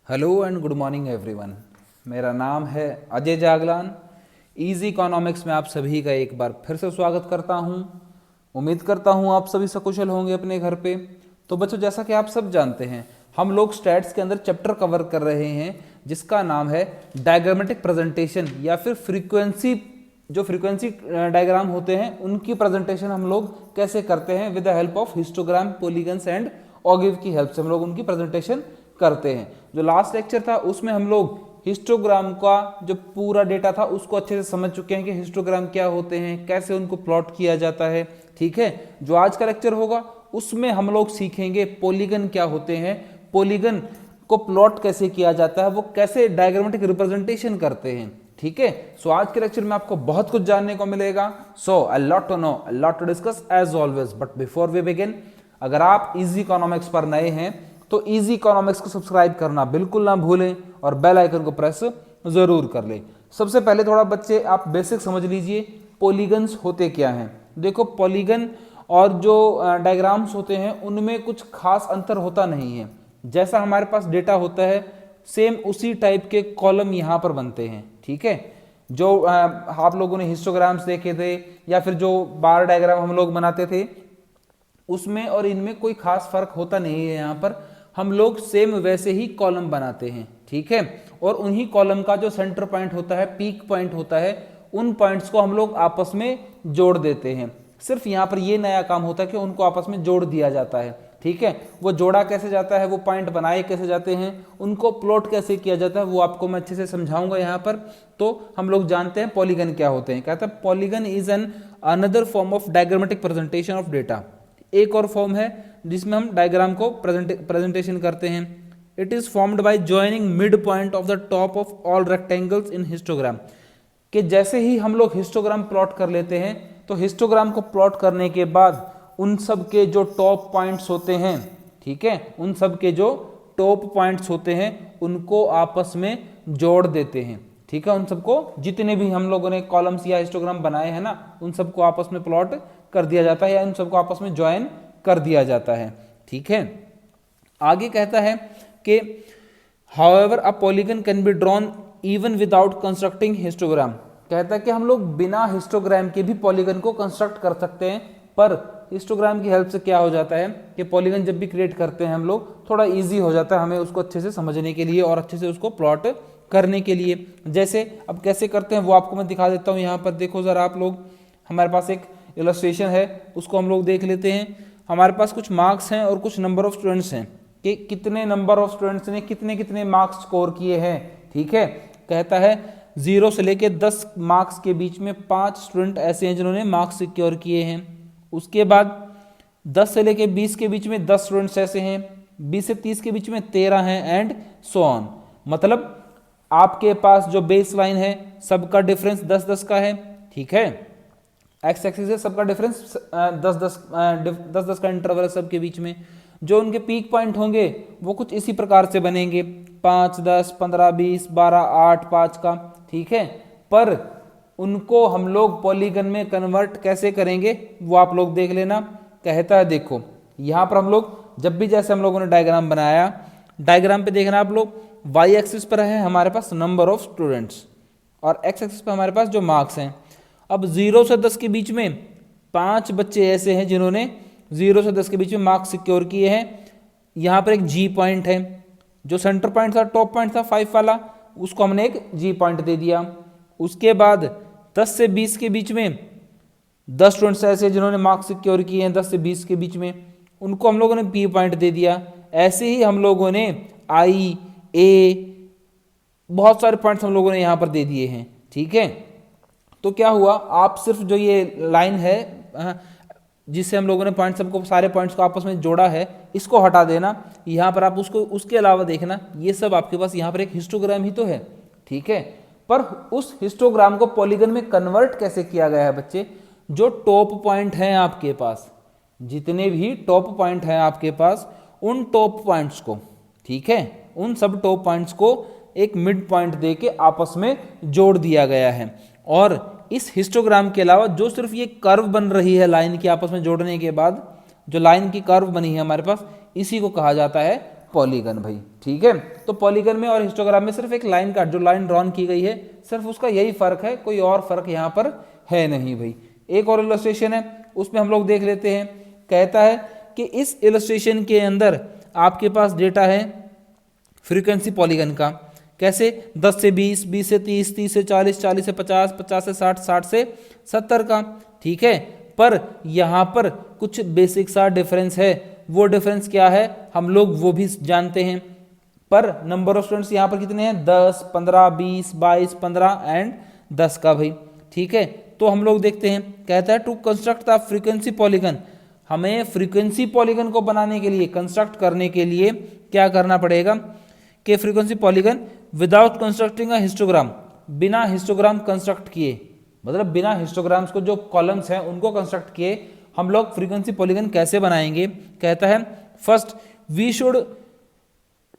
Hello and good morning everyone. मेरा नाम है अजय जागलान। इजी इकोनॉमिक्स में आप सभी का एक बार फिर से स्वागत करता हूं। उम्मीद करता हूं आप सभी सकुशल होंगे अपने घर पे। तो बच्चों, जैसा कि आप सब जानते हैं, हम लोग स्टैट्स के अंदर चैप्टर कवर कर रहे हैं जिसका नाम है डायग्रामेटिक प्रेजेंटेशन या फिर फ्रीक्वेंसी। जो फ्रीक्वेंसी डायग्राम होते हैं उनकी प्रेजेंटेशन हम लोग कैसे करते हैं with the help of histogram, polygons and ogive की हेल्प से हम लोग उनकी प्रेजेंटेशन करते हैं। जो लास्ट लेक्चर था उसमें हम लोग हिस्टोग्राम का जो पूरा डेटा था उसको अच्छे से समझ चुके हैं कि हिस्टोग्राम क्या होते हैं, कैसे उनको प्लॉट किया जाता है। ठीक है, जो आज का लेक्चर होगा उसमें हम लोग सीखेंगे पॉलीगन क्या होते हैं, पॉलीगन को प्लॉट कैसे किया जाता है, वो कैसे डायग्रामेटिक रिप्रेजेंटेशन करते हैं। ठीक है, सो आज के लेक्चर में आपको बहुत कुछ जानने को मिलेगा। So a lot to know, a lot to discuss as always, but before we begin, अगर आप इजी इकोनॉमिक्स पर नए हैं तो इजी इकोनॉमिक्स को सब्सक्राइब करना बिल्कुल ना भूलें और बेल आइकन को प्रेस जरूर कर लें। सबसे पहले थोड़ा बच्चे आप बेसिक समझ लीजिए, पॉलीगन्स होते क्या हैं। देखो, पॉलीगन और जो डायग्राम्स होते हैं उनमें कुछ खास अंतर होता नहीं है। जैसा हमारे पास डेटा होता है सेम उसी टाइप के कॉलम यहाँ पर बनते हैं। ठीक है, जो आप लोगों ने हिस्टोग्राम्स देखे थे या फिर जो बार डायग्राम हम लोग बनाते थे उसमें और इनमें कोई खास फर्क होता नहीं है। यहाँ पर हम लोग सेम वैसे ही कॉलम बनाते हैं। ठीक है, और उन्हीं कॉलम का जो सेंटर पॉइंट होता है, पीक पॉइंट होता है, उन पॉइंट्स को हम लोग आपस में जोड़ देते हैं। सिर्फ यहाँ पर ये नया काम होता है कि उनको आपस में जोड़ दिया जाता है। ठीक है, वो जोड़ा कैसे जाता है, वो पॉइंट बनाए कैसे जाते हैं, उनको प्लॉट कैसे किया जाता है, वो आपको मैं अच्छे से समझाऊंगा यहाँ पर। तो हम लोग जानते हैं पॉलीगन क्या होते हैं। कहता है polygon is an another form of diagrammatic presentation of data. एक और फॉर्म है जिसमें हम डायग्राम को प्रेजेंटेशन करते हैं। It is formed by joining mid point of the top of all rectangles in histogram. कि जैसे ही हम लोग हिस्टोग्राम प्लॉट कर लेते हैं तो हिस्टोग्राम को प्लॉट करने के बाद उन सब के जो टॉप पॉइंट्स होते हैं, ठीक है, उन सब के जो टॉप पॉइंट्स होते हैं उनको आपस में जोड़ देते हैं। ठीक है, उन सबको जितने भी हम लोगों ने कॉलम्स या हिस्टोग्राम बनाए हैं ना, उन सबको आपस में प्लॉट कर दिया जाता है या उन सबको आपस में ज्वाइन कर दिया जाता है। ठीक है, आगे कहता है कि however a polygon can be drawn even without constructing histogram. कहता है कि हम लोग बिना हिस्टोग्राम के भी पॉलीगन को कंस्ट्रक्ट कर सकते हैं, पर हिस्टोग्राम की हेल्प से क्या हो जाता है कि पॉलीगन जब भी क्रिएट करते हैं हम लोग, थोड़ा इजी हो जाता है हमें उसको अच्छे से समझने के लिए और अच्छे से उसको प्लॉट करने के लिए। जैसे अब कैसे करते हैं वो आपको मैं दिखा देता हूँ। यहाँ पर देखो जरा आप लोग, हमारे पास एक इलस्ट्रेशन है, उसको हम लोग देख लेते हैं। हमारे पास कुछ मार्क्स हैं और कुछ नंबर ऑफ स्टूडेंट्स हैं कि कितने नंबर ऑफ स्टूडेंट्स ने कितने कितने मार्क्स स्कोर किए हैं। ठीक है, कहता है 0 से लेके 10 मार्क्स के बीच में 5 स्टूडेंट ऐसे हैं जिन्होंने मार्क्स सिक्योर किए हैं। उसके बाद 10 से लेके 20 के बीच में 10 स्टूडेंट्स ऐसे हैं, 20 से 30 के बीच में 13 हैं एंड सो ऑन। मतलब आपके पास जो बेस लाइन है सबका डिफरेंस 10-10 का है। ठीक है, एक्स एक्सिस से सबका डिफरेंस 10-10 का इंटरवल है सबके बीच में। जो उनके पीक पॉइंट होंगे वो कुछ इसी प्रकार से बनेंगे, 5, 10, 15, 20, 12, 8, 5 का। ठीक है, पर उनको हम लोग पॉलीगन में कन्वर्ट कैसे करेंगे वो आप लोग देख लेना। कहता है देखो, यहाँ पर हम लोग जब भी जैसे हम लोगों ने डायग्राम बनाया, डायग्राम पे देखना आप लोग, वाई एक्सिस पर है हमारे पास नंबर ऑफ स्टूडेंट्स और एक्स एक्सिस पर हमारे पास जो मार्क्स हैं। अब 0 से 10 के बीच में 5 बच्चे ऐसे हैं जिन्होंने 0 से 10 के बीच में मार्क्स सिक्योर किए हैं। यहाँ पर एक जी पॉइंट है, जो सेंटर पॉइंट था, टॉप पॉइंट था 5 वाला, उसको हमने एक जी पॉइंट दे दिया। उसके बाद 10 से 20 के बीच में 10 स्टूडेंट्स ऐसे जिन्होंने मार्क्स सिक्योर किए हैं 10 से 20 के बीच में, उनको हम लोगों ने पी पॉइंट दे दिया। ऐसे ही हम लोगों ने आई, ए, बहुत सारे पॉइंट्स हम लोगों ने यहाँ पर दे दिए हैं। ठीक है, तो क्या हुआ, आप सिर्फ जो ये लाइन है जिससे हम लोगों ने पॉइंट सबको सारे पॉइंट्स को आपस में जोड़ा है, इसको हटा देना। यहाँ पर आप उसको उसके अलावा देखना, ये सब आपके पास यहाँ पर एक हिस्टोग्राम ही तो है। ठीक है, पर उस हिस्टोग्राम को पॉलीगन में कन्वर्ट कैसे किया गया है बच्चे, जो टॉप पॉइंट हैं आपके पास, जितने भी टॉप पॉइंट हैं आपके पास, उन टॉप पॉइंट्स को, ठीक है, उन सब टॉप पॉइंट्स को एक मिड पॉइंट दे के आपस में जोड़ दिया गया है। और इस हिस्टोग्राम के अलावा जो सिर्फ ये कर्व बन रही है लाइन की आपस में जोड़ने के बाद, जो लाइन की कर्व बनी है हमारे पास, इसी को कहा जाता है पॉलीगन भाई। ठीक है, तो पॉलीगन में और हिस्टोग्राम में सिर्फ एक लाइन का, जो लाइन ड्रॉन की गई है सिर्फ उसका यही फर्क है, कोई और फर्क यहाँ पर है नहीं भाई। एक और इलस्ट्रेशन है उसमें हम लोग देख लेते हैं। कहता है कि इस इलस्ट्रेशन के अंदर आपके पास डेटा है फ्रीक्वेंसी पॉलीगन का। कैसे? 10 से 20, 20 से 30, 30 से 40, 40 से 50, 50 से 60, 60 से 70 का। ठीक है, पर यहाँ पर कुछ बेसिक सा डिफरेंस है। वो डिफरेंस क्या है हम लोग वो भी जानते हैं। पर नंबर ऑफ स्टूडेंट्स यहाँ पर कितने हैं? 10, 15, 20, 22, 15 एंड 10 का भाई। ठीक है, तो हम लोग देखते हैं। कहता है to construct the frequency polygon, हमें फ्रीक्वेंसी पॉलीगन को बनाने के लिए, कंस्ट्रक्ट करने के लिए क्या करना पड़ेगा कि फ्रीक्वेंसी पॉलीगन विदाउट कंस्ट्रक्टिंग अ हिस्टोग्राम, बिना हिस्टोग्राम कंस्ट्रक्ट किए, मतलब बिना हिस्टोग्राम्स को जो कॉलम्स हैं उनको कंस्ट्रक्ट किए हम लोग फ्रीक्वेंसी पॉलीगन कैसे बनाएंगे। कहता है first we should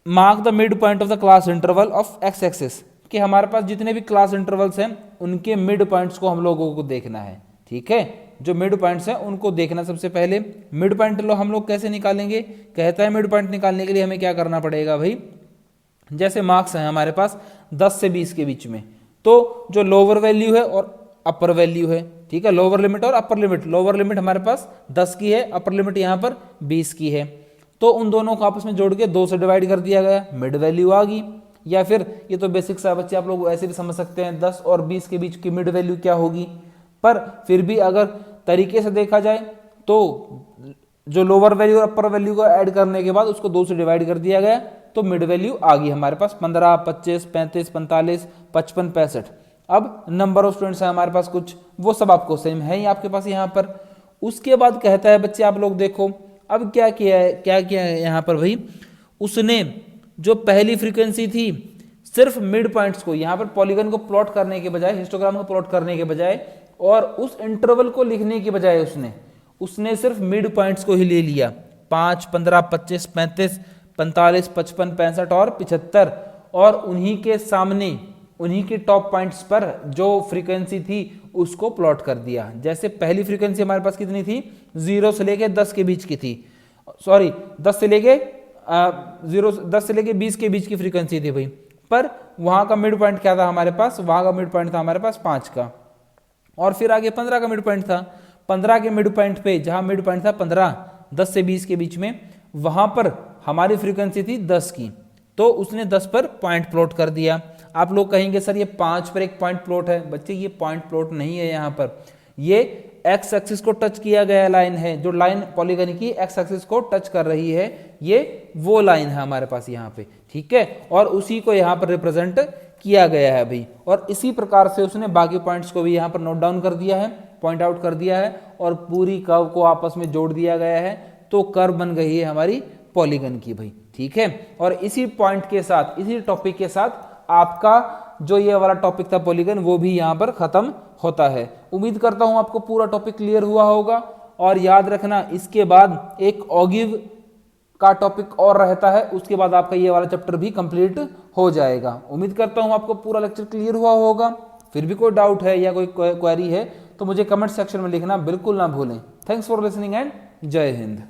mark the mid point of the class interval of X axis, कि हमारे पास जितने भी क्लास इंटरवल्स हैं उनके मिड पॉइंट्स को हम लोगों को देखना है। ठीक है, जो मिड पॉइंट्स हैं उनको देखना। सबसे पहले मिड पॉइंट लो हम लोग कैसे निकालेंगे? कहता है मिड पॉइंट निकालने के लिए हमें क्या करना पड़ेगा भाई, जैसे मार्क्स हैं हमारे पास 10 से 20 के बीच में, तो जो लोअर वैल्यू है और अपर वैल्यू है, ठीक है, लोअर लिमिट और अपर लिमिट, लोअर लिमिट हमारे पास 10 की है, अपर लिमिट यहाँ पर 20 की है, तो उन दोनों को आपस में जोड़ के 2 से डिवाइड कर दिया गया, मिड वैल्यू आ गई। या फिर ये तो बेसिक सा बच्चे आप लोग ऐसे भी समझ सकते हैं 10 और 20 के बीच की मिड वैल्यू क्या होगी। पर फिर भी अगर तरीके से देखा जाए तो जो लोअर वैल्यू और अपर वैल्यू को ऐड करने के बाद उसको 2 से डिवाइड कर दिया गया, तो मिड वैल्यू आ गई हमारे पास 15, 25, 35, 45, 55, 65। अब नंबर ऑफ स्टूडेंट्स है हमारे पास कुछ, वो सब आपको सेम है ही आपके पास यहाँ पर। उसके बाद कहता है बच्चे आप लोग देखो अब क्या किया है यहाँ पर भाई, उसने जो पहली फ्रीक्वेंसी थी सिर्फ मिड पॉइंट्स को, यहाँ पर पॉलीगन को प्लॉट करने के बजाय, हिस्टोग्राम को प्लॉट करने के बजाय और उस इंटरवल को लिखने के बजाय उसने सिर्फ मिड पॉइंट्स को ही ले लिया। 5, 15, 25, 35, 45, 55, 65 और 75, और उन्हीं के सामने उन्हीं के टॉप पॉइंट्स पर जो फ्रीक्वेंसी थी उसको प्लॉट कर दिया। जैसे पहली फ्रीक्वेंसी हमारे पास कितनी थी? 0 से लेके 10 के बीच की थी, सॉरी 10 से लेके 20 के बीच की फ्रीक्वेंसी थी भाई। पर वहां का मिड पॉइंट क्या था हमारे पास? वहां का मिड पॉइंट था हमारे पास 5 का, और फिर आगे 15 का मिड पॉइंट था। 15 के मिड पॉइंट पे, जहां मिड पॉइंट था 15, 10 से 20 के बीच में, वहां पर हमारी फ्रीक्वेंसी थी 10 की, तो उसने 10 पर पॉइंट प्लॉट कर दिया। आप लोग कहेंगे सर ये 5 पर एक पॉइंट प्लॉट है। बच्चे ये पॉइंट प्लॉट नहीं है, यहाँ पर ये एक्स एक्सिस को टच किया गया लाइन है। जो लाइन पॉलीगन की एक्स एक्सिस को टच कर रही है ये वो लाइन है हमारे पास यहाँ पे, ठीक है, और उसी को यहाँ पर रिप्रेजेंट किया गया है भाई। और इसी प्रकार से उसने बाकी पॉइंट्स को भी यहाँ पर नोट डाउन कर दिया है, पॉइंट आउट कर दिया है, और पूरी कर्व को आपस में जोड़ दिया गया है, तो कर्व बन गई है हमारी पॉलीगन की भाई, ठीक है। और इसी पॉइंट के साथ, इसी टॉपिक के साथ आपका जो ये वाला टॉपिक था पॉलीगन, वो भी यहाँ पर खत्म होता है। उम्मीद करता हूँ आपको पूरा टॉपिक क्लियर हुआ होगा। और याद रखना इसके बाद एक ऑगिव का टॉपिक और रहता है, उसके बाद आपका ये वाला चैप्टर भी कंप्लीट हो जाएगा। उम्मीद करता हूँ आपको पूरा लेक्चर क्लियर हुआ होगा। फिर भी कोई डाउट है या कोई क्वेरी है तो मुझे कमेंट सेक्शन में लिखना बिल्कुल ना भूलें। थैंक्स फॉर लिसनिंग एंड जय हिंद।